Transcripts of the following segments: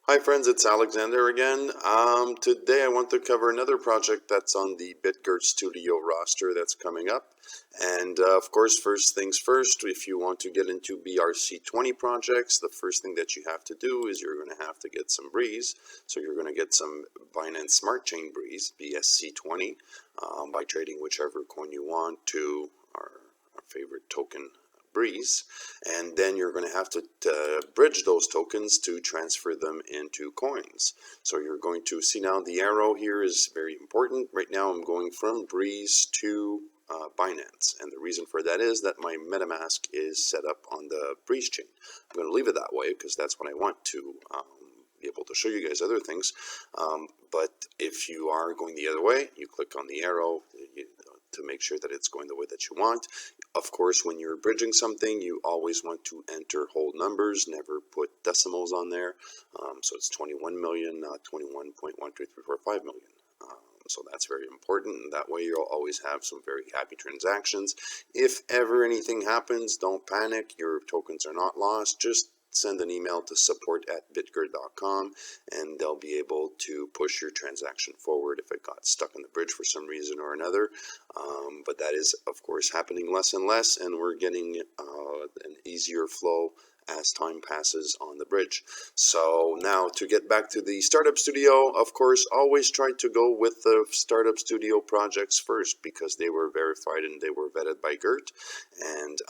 Hi friends, it's Alexander again. Today I want to cover another project that's on the BITGERT Studio roster that's coming up. And of course, first things first, if you want to get into BRC20 projects, the first thing that you have to do is you're going to have to get some Breeze. So you're going to get some Binance Smart Chain Breeze, BSC20, by trading whichever coin you want to our favorite token, Breeze, and then you're going to have to bridge those tokens to transfer them into coins. So you're going to see now the arrow here is very important. Right now I'm going from Breeze to Binance, and the reason for that is that my MetaMask is set up on the Breeze chain. I'm going to leave it that way because that's what I want to be able to show you guys other things. But if you are going the other way, you click on the arrow to make sure that it's going the way that you want. Of course, when you're bridging something, you always want to enter whole numbers, never put decimals on there. So it's 21 million, not 21.13345 million. So that's very important, and that way you'll always have some very happy transactions. If ever anything happens, don't panic. Your tokens are not lost. Just send an email to support@bitgert.com and they'll be able to push your transaction forward if it got stuck in the bridge for some reason or another. But that is, of course, happening less and less, and we're getting an easier flow as time passes on the bridge. So now to get back to the Startup Studio, of course, always try to go with the Startup Studio projects first because they were verified and they were vetted by Gert, and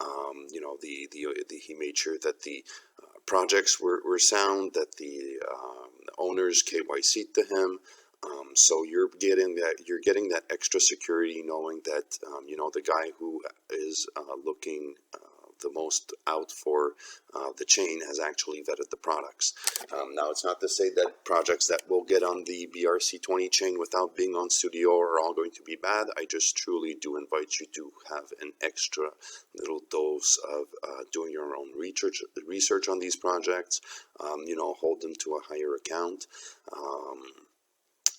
you know, he made sure that the projects were sound, that the owners KYC'd to him. So you're getting that extra security, knowing that you know, the guy who is looking the most out for the chain has actually vetted the products. Now, it's not to say that projects that will get on the BRC20 chain without being on Studio are all going to be bad. I just truly do invite you to have an extra little dose of doing your own research on these projects. You know, hold them to a higher account.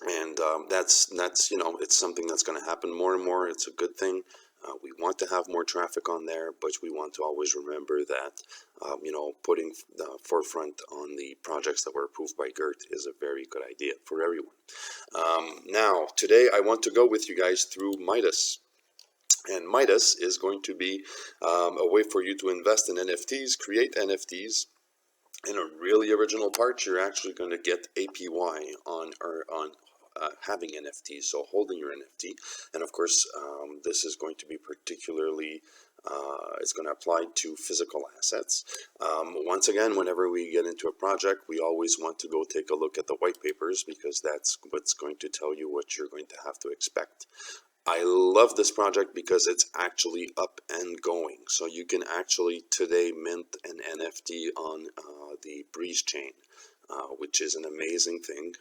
And that's you know, it's something that's going to happen more and more. It's a good thing. We want to have more traffic on there, but we want to always remember that you know, putting the forefront on the projects that were approved by Gert is a very good idea for everyone. Now, today I want to go with you guys through Miidas. And Miidas is going to be a way for you to invest in NFTs, create NFTs. In a really original part, you're actually going to get APY on having NFTs, so holding your NFT. And of course, this is going to be particularly, it's going to apply to physical assets. Once again, whenever we get into a project, we always want to go take a look at the white papers because that's what's going to tell you what you're going to have to expect. I love this project because it's actually up and going. So you can actually today mint an NFT on the Breeze chain, which is an amazing thing.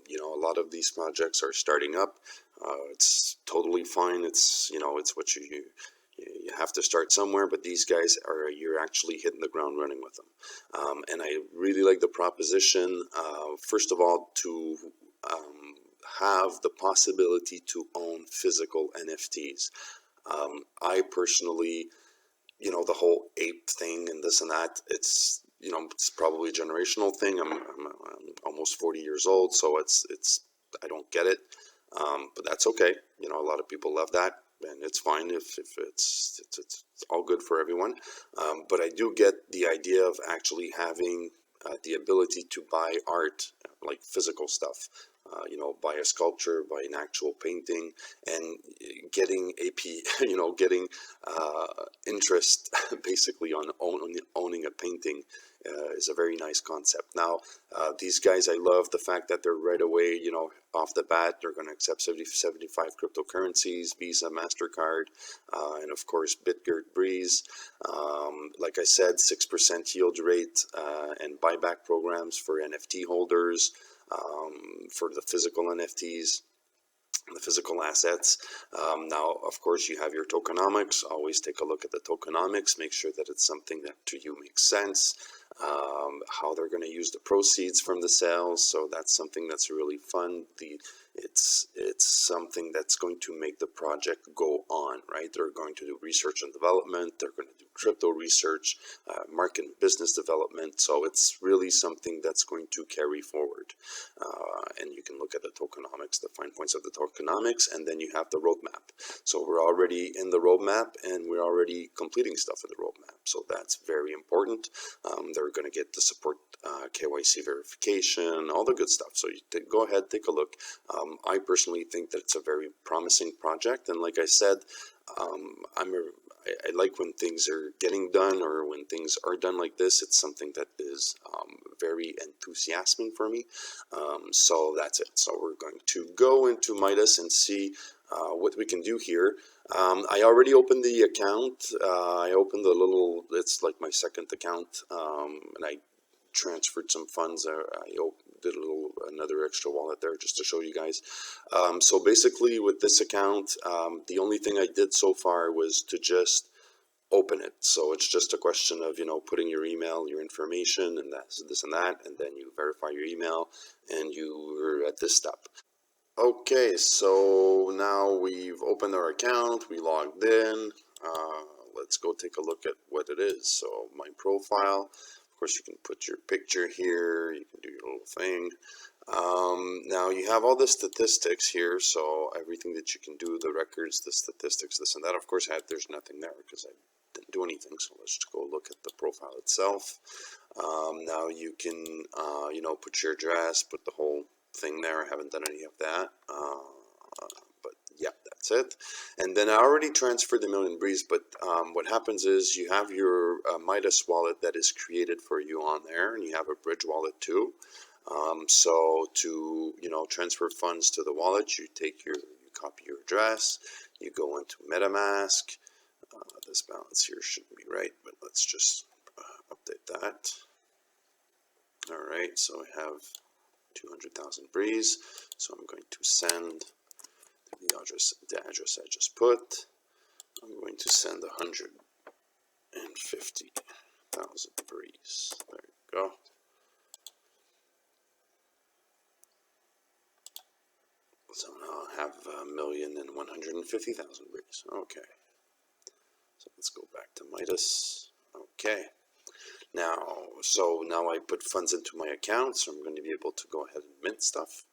You know, a lot of these projects are starting up. It's totally fine. It's, you know, it's what you have to start somewhere, but these guys are, you're actually hitting the ground running with them. And I really like the proposition, first of all, to have the possibility to own physical NFTs. I personally, you know, the whole ape thing and this and that, it's, you know, it's probably a generational thing. I'm almost 40 years old, so it's I don't get it, but that's okay. You know, a lot of people love that, and it's fine if it's all good for everyone. But I do get the idea of actually having the ability to buy art, like physical stuff. You know, buy a sculpture, buy an actual painting, and getting you know, getting interest basically on owning a painting is a very nice concept. Now, these guys, I love the fact that they're right away, you know, off the bat, they're going to accept 75 cryptocurrencies, Visa, MasterCard, and of course, BitGert Breeze. Like I said, 6% yield rate and buyback programs for NFT holders. For the physical NFTs, the physical assets. Now, of course, you have your tokenomics. Always take a look at the tokenomics. Make sure that it's something that to you makes sense. How they're going to use the proceeds from the sales. So that's something that's really fun. it's something that's going to make the project go on, right? They're going to do research and development, they're going to do crypto research, market and business development, so it's really something that's going to carry forward. And you can look at the tokenomics, the fine points of the tokenomics, and then you have the roadmap. So we're already in the roadmap and we're already completing stuff in the roadmap, so that's very important. They're going to get the support, KYC verification, all the good stuff, so you go ahead, take a look. I personally think that it's a very promising project, and like I said, I like when things are getting done, or when things are done like this. It's something that is very enthusiastic for me. So that's it. So we're going to go into Miidas and see what we can do here. I already opened the account. I opened the little, it's like my second account, and I transferred some funds. I did another extra wallet there just to show you guys. So basically with this account, the only thing I did so far was to just open it. So it's just a question of, you know, putting your email, your information, and that's this and that, and then you verify your email, and you're at this step. Okay, so now we've opened our account, we logged in. Let's go take a look at what it is. So my profile, of course, you can put your picture here, you can do your little thing. Now you have all the statistics here, so everything that you can do, the records, the statistics, this and that. Of course, there's nothing there because I didn't do anything, so let's just go look at the profile itself. Now you can, you know, put your address, put the whole thing there. I haven't done any of that, but yeah, that's it. And then I already transferred the million Breeze, but what happens is you have your Miidas wallet that is created for you on there, and you have a bridge wallet too. So to, you know, transfer funds to the wallet, you copy your address, you go into MetaMask. This balance here shouldn't be right, but let's just update that. All right, so I have 200,000 Breeze, so I'm going to send the address I just put. I'm going to send 150,000 Breeze. There you go. So now I have 1,150,000 Breeze. Okay. So let's go back to Miidas. Okay. Now I put funds into my account, so I'm going to be able to go ahead and mint stuff.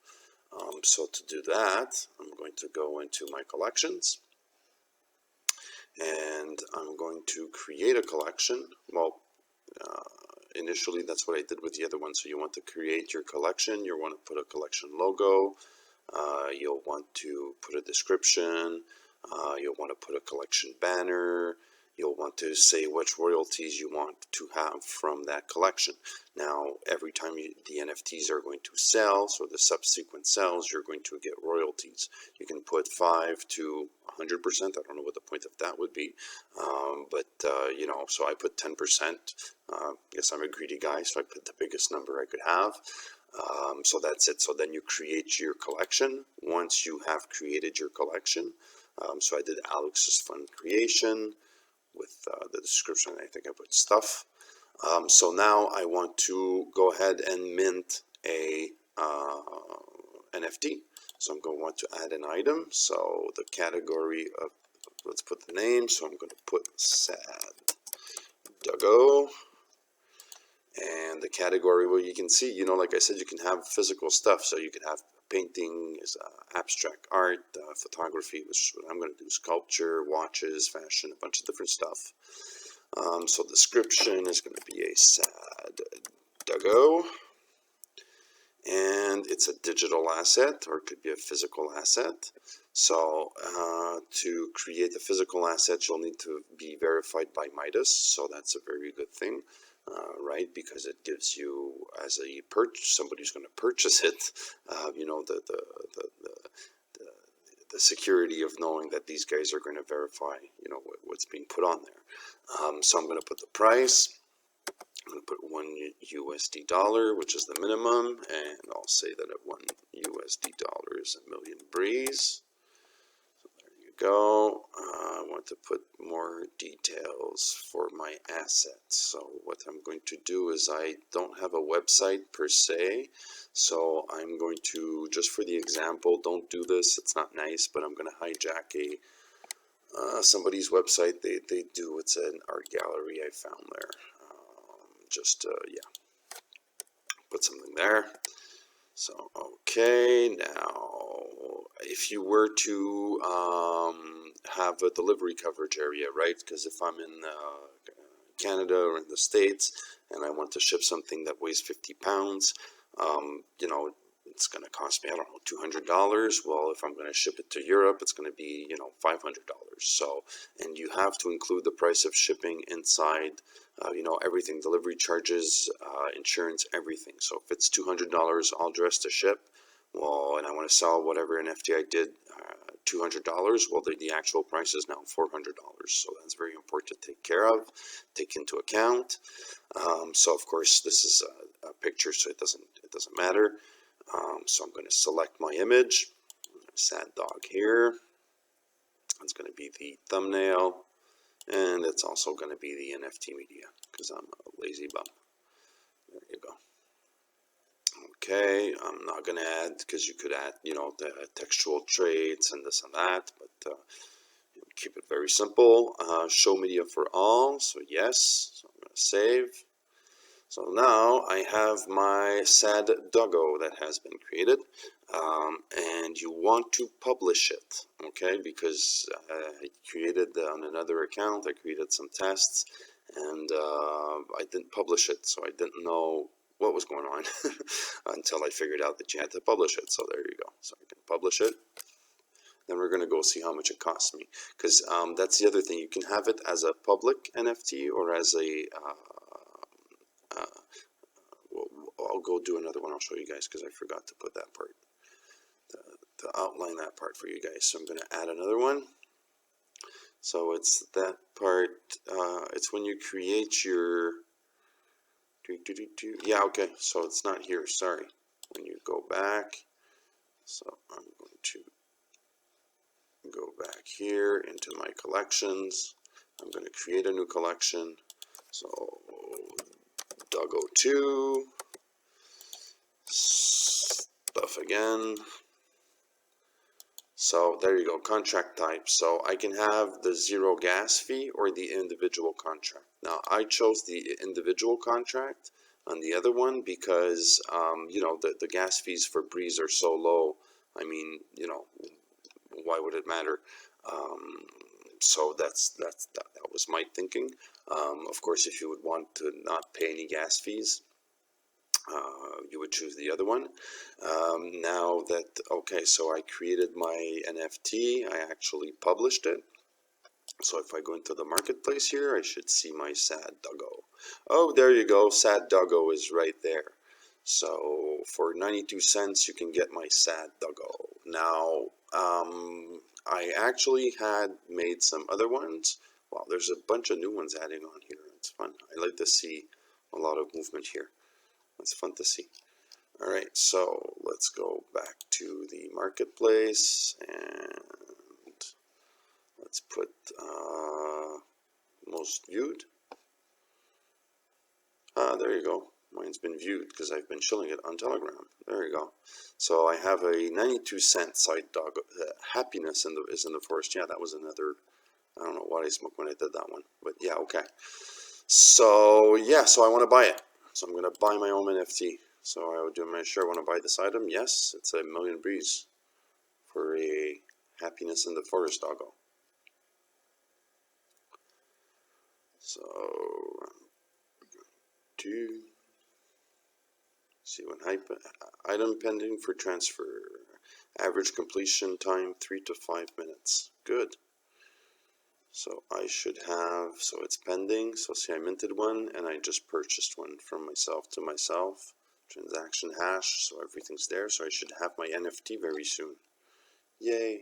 So to do that, I'm going to go into my collections, and I'm going to create a collection. Well, initially that's what I did with the other one. So you want to create your collection, you want to put a collection logo, you'll want to put a description, you'll want to put a collection banner, you'll want to say which royalties you want to have from that collection. Now, every time the NFTs are going to sell, so the subsequent sales, you're going to get royalties. You can put 5 to 100%. I don't know what the point of that would be, but you know, so I put 10%. Guess I'm a greedy guy, so I put the biggest number I could have. So that's it. So then you create your collection. Once you have created your collection, so I did Alex's fund creation with the description. I think I put stuff. So now I want to go ahead and mint a NFT. So I'm going to want to add an item. So the category of, let's put the name. So I'm going to put sad Duggo. And the category, well, you can see, you know, like I said, you can have physical stuff. So you can have painting, abstract art, photography, which is what I'm going to do, sculpture, watches, fashion, a bunch of different stuff. So description is going to be a sad Duggo. And it's a digital asset, or it could be a physical asset. So to create the physical asset, you'll need to be verified by Miidas. So that's a very good thing. Right, because it gives you, as a somebody's going to purchase it, you know, the security of knowing that these guys are going to verify, you know, what's being put on there. So I'm going to put the price. I'm going to put $1 USD, which is the minimum, and I'll say that at $1 USD is a million Breeze. So there you go. I want to put more details for my assets. So what I'm going to do is, I don't have a website per se, so I'm going to, just for the example, don't do this, it's not nice, but I'm going to hijack a somebody's website. They do, it's an art gallery I found there. Yeah, put something there. So, okay, now, if you were to have a delivery coverage area, right? Because if I'm in Canada or in the States and I want to ship something that weighs 50 pounds, you know, it's going to cost me, I don't know, $200. Well, if I'm going to ship it to Europe, it's going to be, you know, $500. So, and you have to include the price of shipping inside, you know, everything, delivery charges, insurance, everything. So if it's $200 all dressed to ship, well, and I want to sell whatever NFT I did, $200, well, the actual price is now $400. So that's very important to take care of, take into account. So of course, this is a picture, so it doesn't matter. So I'm going to select my image, sad dog here. It's going to be the thumbnail, and it's also going to be the NFT media, because I'm a lazy bum. There you go. Okay, I'm not going to add, because you could add, you know, the textual traits and this and that, but keep it very simple. Show media for all, so yes. So I'm going to save. So now I have my sad doggo that has been created, and you want to publish it, okay, because I created on another account, I created some tests, and I didn't publish it, so I didn't know what was going on until I figured out that you had to publish it. So there you go. So I can publish it. Then we're going to go see how much it costs me, because that's the other thing. You can have it as a public NFT or as a I'll go do another one. I'll show you guys, because I forgot to put that part, to outline that part for you guys. So I'm going to add another one. So it's that part. It's when you create your. Yeah, okay. So it's not here. Sorry. When you go back. So I'm going to go back here into my collections. I'm going to create a new collection. So Doggo 2. Stuff again. So there you go, contract type. So I can have the 0 gas fee or the individual contract. Now I chose the individual contract on the other one because you know, the gas fees for Breeze are so low. I mean, you know, why would it matter? So that was my thinking. Of course, if you would want to not pay any gas fees, you would choose the other one. Now that, okay, so I created my NFT, I actually published it. So if I go into the marketplace here, I should see my sad doggo. Oh, there you go, sad doggo is right there. So for 92 cents, you can get my sad doggo. Now, I actually had made some other ones. Wow, there's a bunch of new ones adding on here. It's fun. I like to see a lot of movement here. It's fun to see. All right, so let's go back to the marketplace and let's put most viewed. There you go. Mine's been viewed because I've been shilling it on Telegram. There you go. So I have a 92-cent side dog. Happiness is in the forest. Yeah, that was another. I don't know what I smoked when I did that one, but yeah, okay. So yeah, so I want to buy it. So I'm gonna buy my own NFT. So I would do my sure I want to buy this item. Yes, it's a million breeze for a happiness in the forest doggo. So to see when item pending for transfer. Average completion time 3 to 5 minutes. Good. So I should have, so it's pending. So see, I minted one and I just purchased one from myself to myself. Transaction hash, so everything's there. So I should have my NFT very soon. Yay.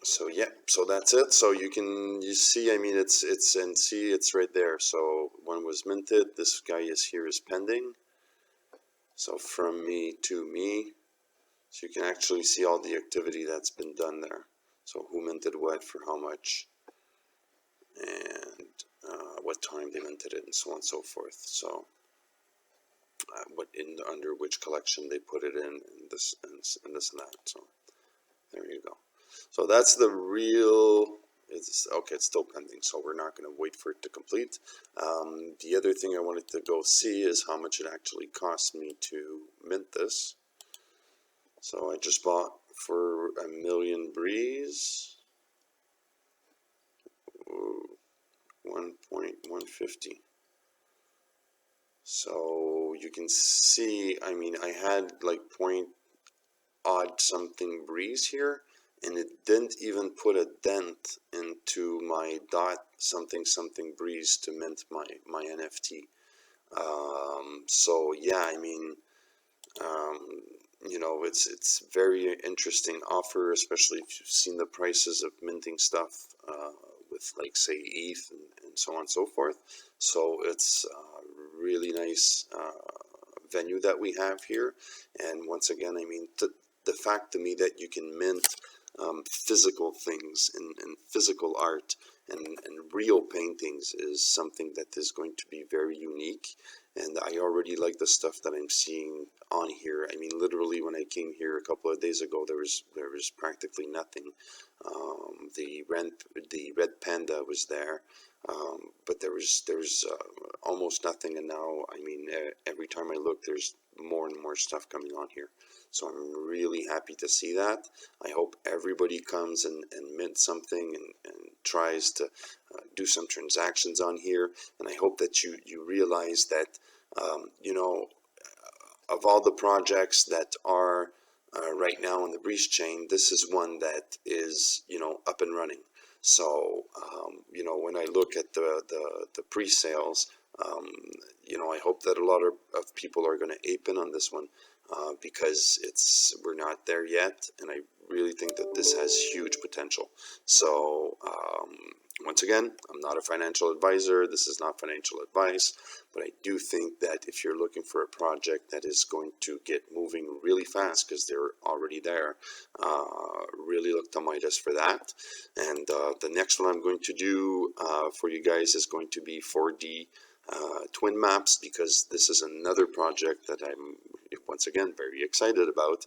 So yeah, so that's it. So you see, I mean, it's and see, it's right there. So one was minted. This guy is here is pending. So from me to me. So you can actually see all the activity that's been done there. So who minted what for how much, and what time they minted it, and so on and so forth. So what under which collection they put it in, and this and this and that. So there you go. So that's the real. It's okay. It's still pending, so we're not going to wait for it to complete. The other thing I wanted to go see is how much it actually cost me to mint this. So I just bought for 1,000,000 brise, 1.150. So you can see, I mean, I had like point odd something brise here, and it didn't even put a dent into my dot something something brise to mint my NFT. So yeah, I mean, you know, it's very interesting offer, especially if you've seen the prices of minting stuff with like say ETH and so on and so forth. So it's a really nice venue that we have here. And once again, I mean, the fact to me that you can mint physical things and physical art and real paintings is something that is going to be very unique. And I already like the stuff that I'm seeing on here. I mean, literally, when I came here a couple of days ago, there was practically nothing. The red panda was there, but there was almost nothing. And now, I mean, every time I look, there's more and more stuff coming on here. So I'm really happy to see that. I hope everybody comes and mints something and tries to do some transactions on here. And I hope that you realize that, you know, of all the projects that are right now on the Breeze chain, this is one that is, you know, up and running. So, you know, when I look at the pre-sales, you know, I hope that a lot of people are going to ape in on this one because we're not there yet, and I really think that this has huge potential. So, once again, I'm not a financial advisor. This is not financial advice, but I do think that if you're looking for a project that is going to get moving really fast because they're already there, really look to Miidas for that. And the next one I'm going to do for you guys is going to be 4D twin maps, because this is another project that I'm once again very excited about.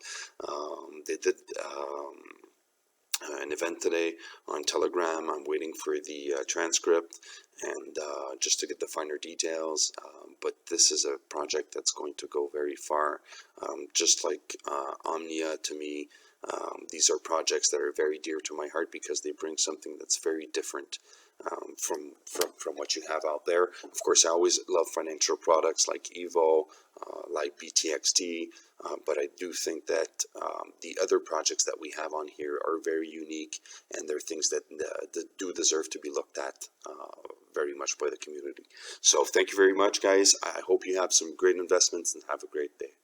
They did an event today on Telegram. I'm waiting for the transcript and just to get the finer details. But this is a project that's going to go very far. Just like Omnia, to me, these are projects that are very dear to my heart because they bring something that's very different from what you have out there. Of course, I always love financial products like Evo, like BTXT, but I do think that the other projects that we have on here are very unique, and they're things that do deserve to be looked at very much by the community. So thank you very much, guys. I hope you have some great investments and have a great day.